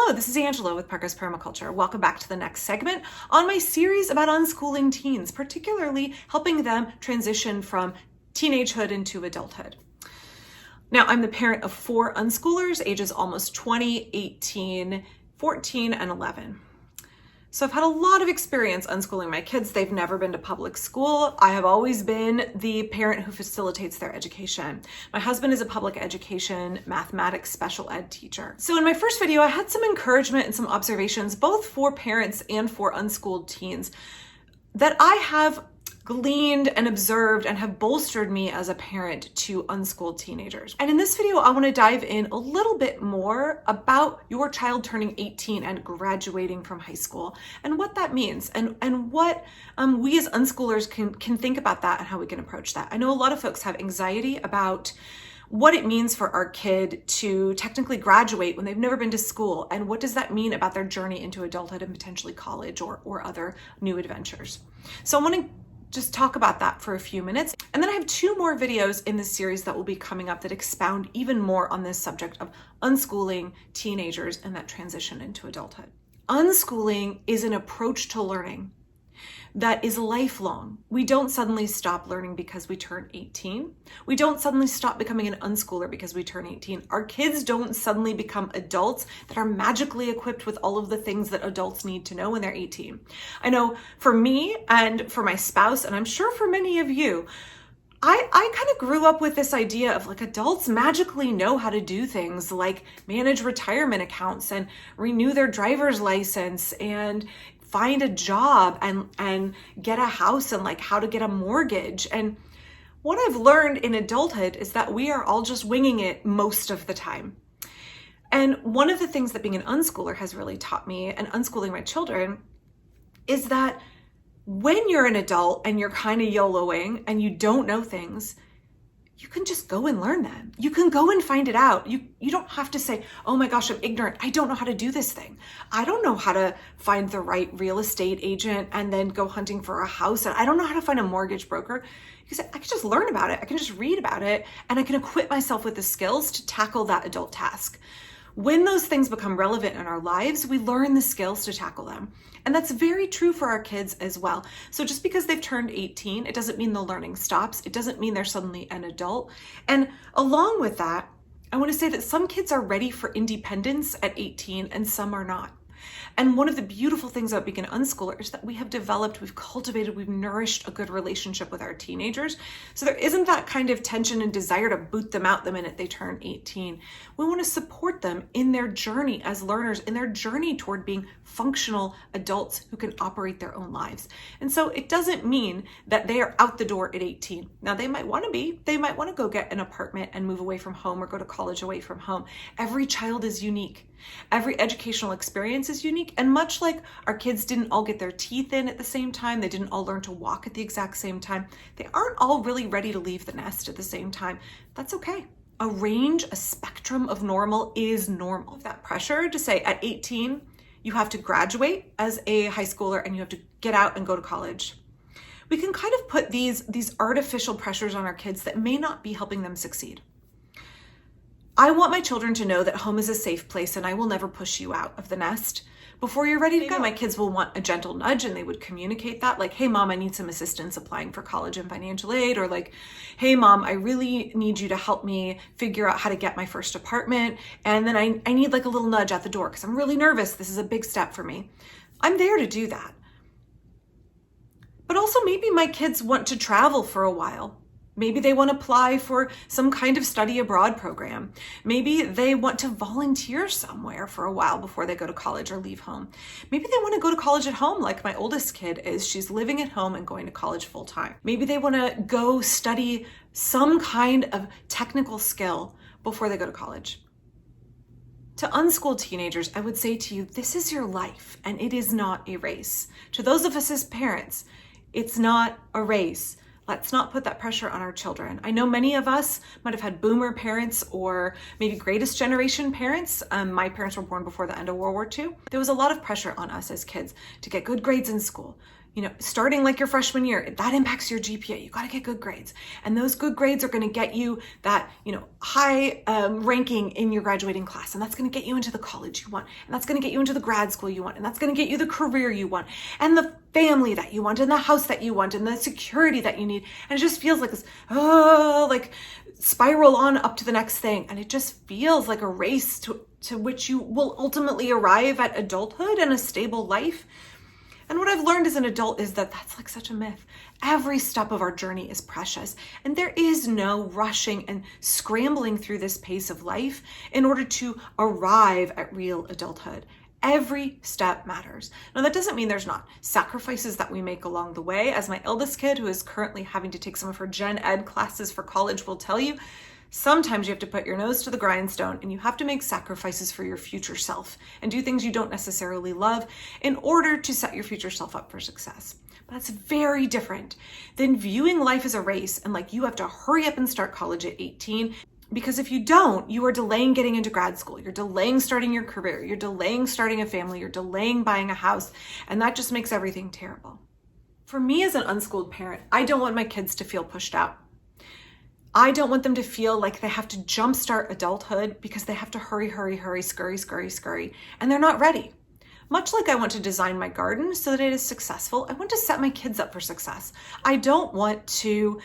Hello, this is Angela with Parkrose Permaculture. Welcome back to the next segment on my series about unschooling teens, particularly helping them transition from teenagehood into adulthood. Now, I'm the parent of 4 unschoolers, ages almost 20, 18, 14, and 11. So I've had a lot of experience unschooling my kids. They've never been to public school. I have always been the parent who facilitates their education. My husband is a public education mathematics special ed teacher. So in my first video, I had some encouragement and some observations, both for parents and for unschooled teens, that I have gleaned and observed and have bolstered me as a parent to unschooled teenagers. And in this video, I want to dive in a little bit more about your child turning 18 and graduating from high school and what that means and what we as unschoolers can think about that and how we can approach that. I know a lot of folks have anxiety about what it means for our kid to technically graduate when they've never been to school, and what does that mean about their journey into adulthood and potentially college or other new adventures. So I want to just talk about that for a few minutes. And then I have 2 more videos in this series that will be coming up that expound even more on this subject of unschooling teenagers and that transition into adulthood. Unschooling is an approach to learning that is lifelong. We don't suddenly stop learning because we turn 18. We don't suddenly stop becoming an unschooler because we turn 18. Our kids don't suddenly become adults that are magically equipped with all of the things that adults need to know when they're 18. I know for me and for my spouse, and I'm sure for many of you, I kind of grew up with this idea of like adults magically know how to do things like manage retirement accounts and renew their driver's license and find a job and get a house and like how to get a mortgage. And what I've learned in adulthood is that we are all just winging it most of the time. And one of the things that being an unschooler has really taught me, and unschooling my children, is that when you're an adult and you're kind of YOLOing and you don't know things, you can just go and learn them. You can go and find it out. You don't have to say, oh my gosh, I'm ignorant. I don't know how to do this thing. I don't know how to find the right real estate agent and then go hunting for a house. And I don't know how to find a mortgage broker. Because I can just learn about it. I can just read about it and I can equip myself with the skills to tackle that adult task. When those things become relevant in our lives, we learn the skills to tackle them. And that's very true for our kids as well. So just because they've turned 18, it doesn't mean the learning stops. It doesn't mean they're suddenly an adult. And along with that, I want to say that some kids are ready for independence at 18 and some are not. And one of the beautiful things about being an unschooler is that we have developed, we've cultivated, we've nourished a good relationship with our teenagers. So there isn't that kind of tension and desire to boot them out the minute they turn 18. We want to support them in their journey as learners, in their journey toward being functional adults who can operate their own lives. And so it doesn't mean that they are out the door at 18. Now they might want to be, they might want to go get an apartment and move away from home or go to college away from home. Every child is unique. Every educational experience is unique. And much like our kids didn't all get their teeth in at the same time, they didn't all learn to walk at the exact same time, they aren't all really ready to leave the nest at the same time. That's okay. A range, a spectrum of normal is normal. That pressure to say at 18, you have to graduate as a high schooler and you have to get out and go to college. We can kind of put these artificial pressures on our kids that may not be helping them succeed. I want my children to know that home is a safe place and I will never push you out of the nest. Before you're ready to go, my kids will want a gentle nudge and they would communicate that, like, hey mom, I need some assistance applying for college and financial aid, or like, hey mom, I really need you to help me figure out how to get my first apartment. And then I need like a little nudge at the door because I'm really nervous. This is a big step for me. I'm there to do that. But also maybe my kids want to travel for a while. Maybe they want to apply for some kind of study abroad program. Maybe they want to volunteer somewhere for a while before they go to college or leave home. Maybe they want to go to college at home like my oldest kid is. She's living at home and going to college full time. Maybe they want to go study some kind of technical skill before they go to college. To unschooled teenagers, I would say to you, this is your life and it is not a race. To those of us as parents, it's not a race. Let's not put that pressure on our children. I know many of us might have had boomer parents or maybe greatest generation parents. My parents were born before the end of World War II. There was a lot of pressure on us as kids to get good grades in school. starting like your freshman year, that impacts your GPA. You got to get good grades. And those good grades are going to get you that, high ranking in your graduating class. And that's going to get you into the college you want. And that's going to get you into the grad school you want. And that's going to get you the career you want and the family that you want and the house that you want and the security that you need. And it just feels like this, spiral on up to the next thing. And it just feels like a race to which you will ultimately arrive at adulthood and a stable life. And what I've learned as an adult is that that's like such a myth. Every step of our journey is precious, and there is no rushing and scrambling through this pace of life in order to arrive at real adulthood. Every step matters. Now, that doesn't mean there's not sacrifices that we make along the way. As my eldest kid, who is currently having to take some of her gen ed classes for college, will tell you, sometimes you have to put your nose to the grindstone and you have to make sacrifices for your future self and do things you don't necessarily love in order to set your future self up for success. But that's very different than viewing life as a race and like you have to hurry up and start college at 18. Because if you don't, you are delaying getting into grad school. You're delaying starting your career. You're delaying starting a family. You're delaying buying a house. And that just makes everything terrible. For me as an unschooled parent, I don't want my kids to feel pushed out. I don't want them to feel like they have to jumpstart adulthood because they have to hurry, scurry, and they're not ready. Much like I want to design my garden so that it is successful, I want to set my kids up for success. I don't want to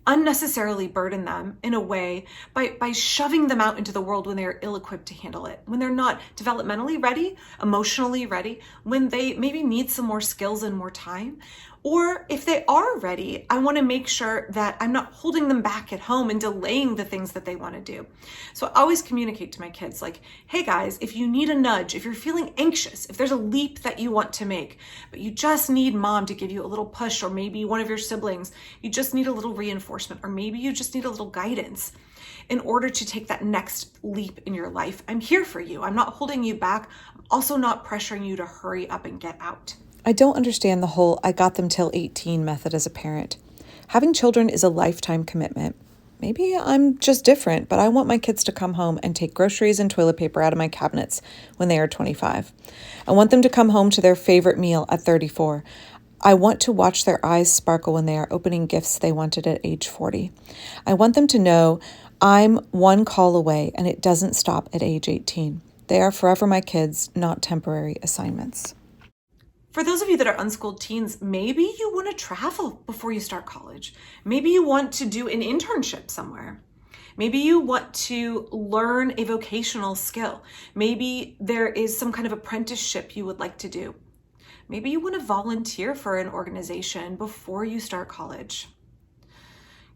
unnecessarily burden them in a way by shoving them out into the world when they are ill-equipped to handle it, when they're not developmentally ready, emotionally ready, when they maybe need some more skills and more time. Or if they are ready, I want to make sure that I'm not holding them back at home and delaying the things that they want to do. So I always communicate to my kids like, hey guys, if you need a nudge, if you're feeling anxious, if there's a leap that you want to make, but you just need mom to give you a little push, or maybe one of your siblings, you just need a little reinforcement, or maybe you just need a little guidance in order to take that next leap in your life. I'm here for you. I'm not holding you back. I'm also not pressuring you to hurry up and get out. I don't understand the whole I got them till 18 method as a parent. Having children is a lifetime commitment. Maybe I'm just different, but I want my kids to come home and take groceries and toilet paper out of my cabinets when they are 25. I want them to come home to their favorite meal at 34. I want to watch their eyes sparkle when they are opening gifts they wanted at age 40. I want them to know I'm one call away and it doesn't stop at age 18. They are forever my kids, not temporary assignments. For those of you that are unschooled teens, maybe you want to travel before you start college. Maybe you want to do an internship somewhere. Maybe you want to learn a vocational skill. Maybe there is some kind of apprenticeship you would like to do. Maybe you want to volunteer for an organization before you start college.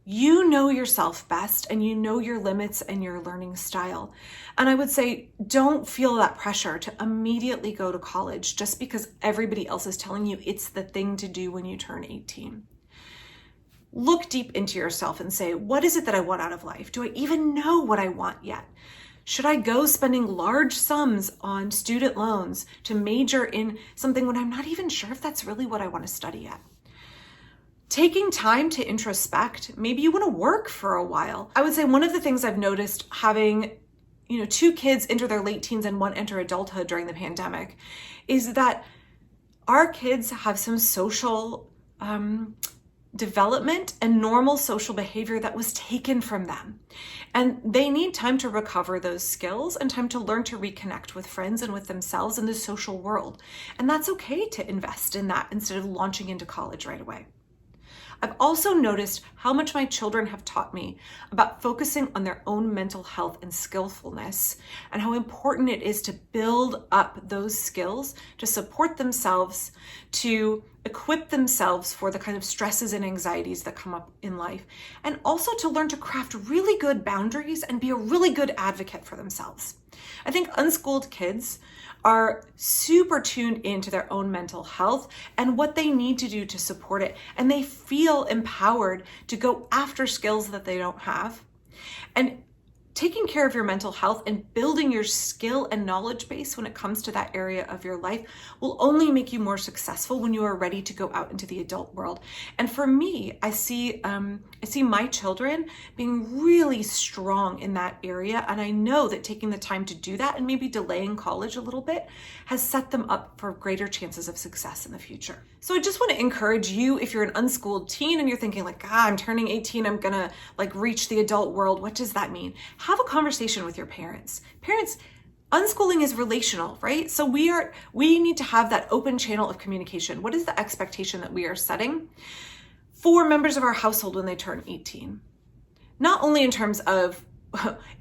You know yourself best and you know your limits and your learning style. And I would say, don't feel that pressure to immediately go to college just because everybody else is telling you it's the thing to do when you turn 18. Look deep into yourself and say, what is it that I want out of life? Do I even know what I want yet? Should I go spending large sums on student loans to major in something when I'm not even sure if that's really what I want to study yet? Taking time to introspect, maybe you want to work for a while. I would say one of the things I've noticed having, two kids enter their late teens and one enter adulthood during the pandemic is that our kids have some social development and normal social behavior that was taken from them. And they need time to recover those skills and time to learn to reconnect with friends and with themselves in the social world. And that's okay to invest in that instead of launching into college right away. I've also noticed how much my children have taught me about focusing on their own mental health and skillfulness, and how important it is to build up those skills to support themselves, to equip themselves for the kind of stresses and anxieties that come up in life, and also to learn to craft really good boundaries and be a really good advocate for themselves. I think unschooled kids are super tuned into their own mental health and what they need to do to support it. And they feel empowered to go after skills that they don't have and taking care of your mental health and building your skill and knowledge base when it comes to that area of your life will only make you more successful when you are ready to go out into the adult world. And for me, I see my children being really strong in that area. And I know that taking the time to do that and maybe delaying college a little bit has set them up for greater chances of success in the future. So I just want to encourage you, if you're an unschooled teen and you're thinking like, I'm turning 18, I'm gonna like reach the adult world. What does that mean? Have a conversation with your parents. Parents, unschooling is relational, right? So we need to have that open channel of communication. What is the expectation that we are setting for members of our household when they turn 18? Not only in terms of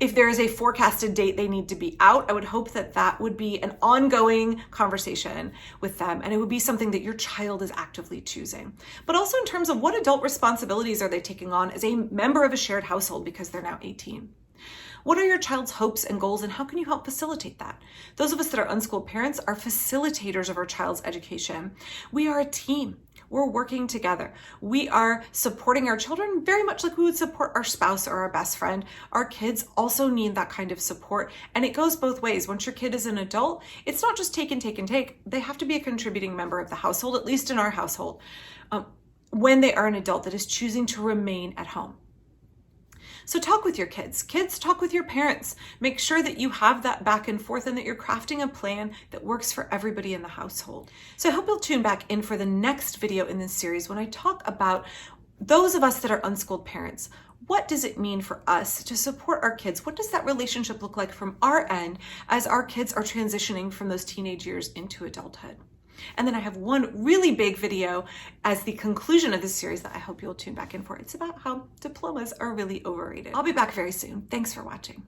if there is a forecasted date they need to be out, I would hope that that would be an ongoing conversation with them, and it would be something that your child is actively choosing. But also in terms of what adult responsibilities are they taking on as a member of a shared household because they're now 18. What are your child's hopes and goals, and how can you help facilitate that? Those of us that are unschooled parents are facilitators of our child's education. We are a team. We're working together. We are supporting our children very much like we would support our spouse or our best friend. Our kids also need that kind of support. And it goes both ways. Once your kid is an adult, it's not just take and take and take. They have to be a contributing member of the household, at least in our household, when they are an adult that is choosing to remain at home. So talk with your kids. Kids, talk with your parents. Make sure that you have that back and forth and that you're crafting a plan that works for everybody in the household. So I hope you'll tune back in for the next video in this series when I talk about those of us that are unschooled parents. What does it mean for us to support our kids? What does that relationship look like from our end as our kids are transitioning from those teenage years into adulthood? And then I have one really big video as the conclusion of this series that I hope you'll tune back in for. It's about how diplomas are really overrated. I'll be back very soon. Thanks for watching.